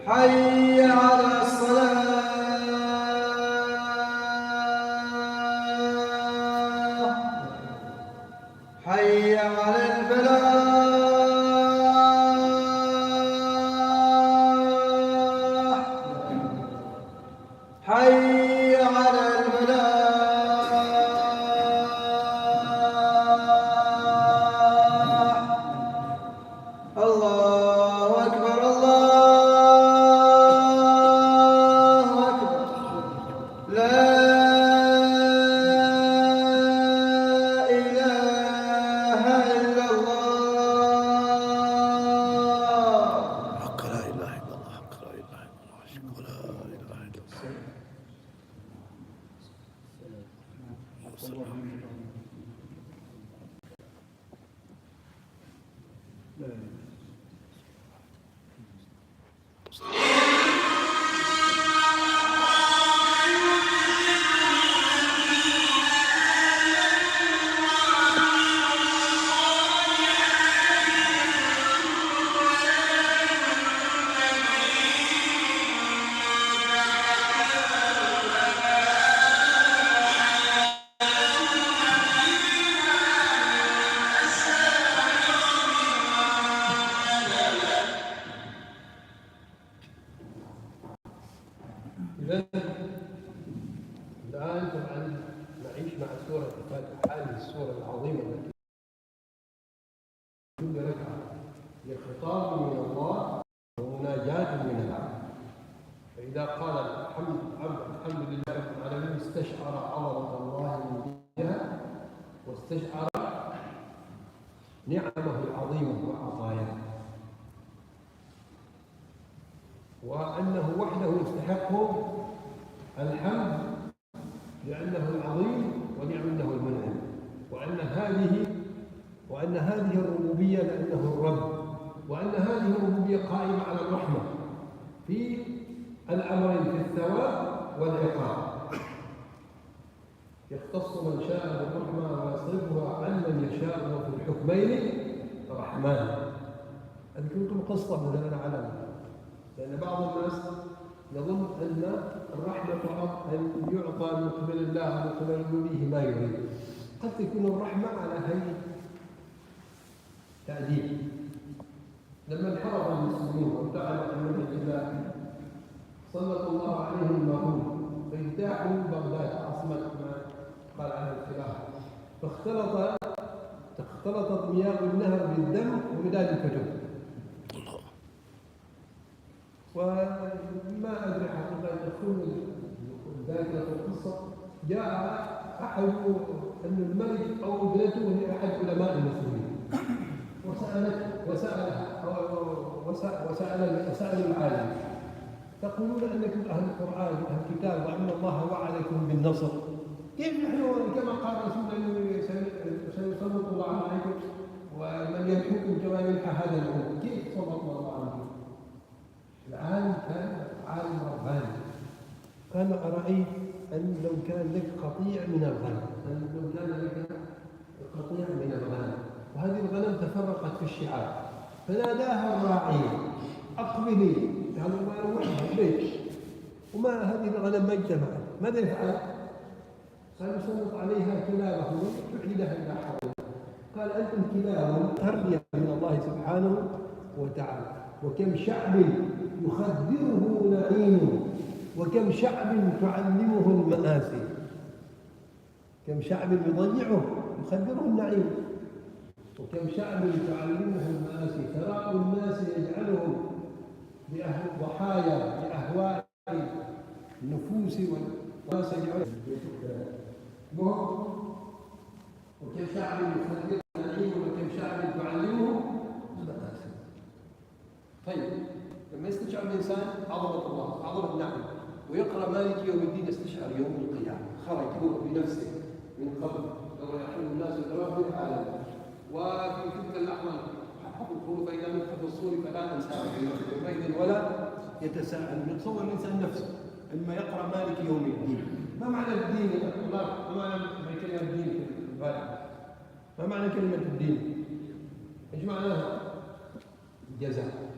حي على الصلاة. حي على الفلاح. حي على الفلاح. الله أكبر الله أكبر. لا إله إلا الله. حق لا إله إلا الله، حق لا إله إلا الله، أشهد أن لا إله إلا الله. الآن طبعا نعيش مع سورة الفاتحة، هذه السورة العظيمة التي كل ركعة هي خطاب من الله ومناجاة من العبد. فإذا قال الحمد لله رب العالمين استشعر عظمة الله من جهة، واستشعر نعمه العظيمة وعطاياه، وأنه وحده يستحق الحمد لأنه العظيم ولأنه المنعم، وأن هذه الربوبية لأنه الرب، وأن هذه الربوبية قائمة على الرحمة في الأمرين، في الثواب والعقاب. يختص من شاء بالرحمة ويصرفها عن من يشاء، وفي الحكمين رحمن. أذكر لكم قصة مثلا على، لأن بعض الناس يظن أن الرحمة فقط أن يعطى من قبل الله ومن قبل وليه ما يريد. قد تكون الرحمة على هيئة تأديب. لما انحرف المسلمون وابتعدوا عن منهج الله سلط الله عليهم المغول فاجتاحوا بغداد عاصمة ما قال عنها الخلافة، فاختلطت مياه النهر بالدم ومداد الكتب. وما أدري حقيقة أن تكون ذاكرة القصة، جاء أحد أن الملك أو ابنته لأحد علماء المسلمين وسأل العالم: تقولون أنكم أهل القرآن وأهل الكتاب وأن الله وعدكم بالنصر، كيف نحن كما قال رسول الله سيسلط الله عليكم ومن يمحكم كما يمحى هذا العود؟ كيف سلط الله عليكم؟ العالم كان عالم رباني، قال: أرأيت أن لو كان لك قطيع من الغنم، وهذه الغنم تفرقت في الشعاب، فناداها الراعي: أقبلي، قال: ما يروحها ليش؟ وما هذه الغنم ما اجتمعت، ماذا يفعل؟ قال: يسلط عليها كلابه ويعيدها إلى حولها. قال: أنتم كلاب تربية من الله سبحانه وتعالى، وكم شعب يخدره نعيمه، وكم شعب تعلمه المآسي، كم شعب يضيعه يخدره النعيم، وكم شعب تعلمه المآسي. ثراء الناس يجعلهم ضحايا لأهواء النفوس والناس يجعلهم، وكم شعب يخدره النعيم، وكم شعب تعلمه المآسي. طيب، لما يستشعر الإنسان عظمة الله، عظمة النعمة، ويقرأ مالك يوم الدين يستشعر يوم القيامة، خرج هو بنفسه من قبل لو يحل الناس الدواب في العالم، وفي تلك اللحظة حفظه فإذا نفخ في الصور فلا أنساب يومئذ ولا يتساءل. يتصور الإنسان نفسه لما يقرأ مالك يوم الدين. ما معنى الدين يا الله؟ ما معنى كلمة الدين في الغالب؟ ما معنى كلمة الدين؟ إيش معناها؟ الجزاء.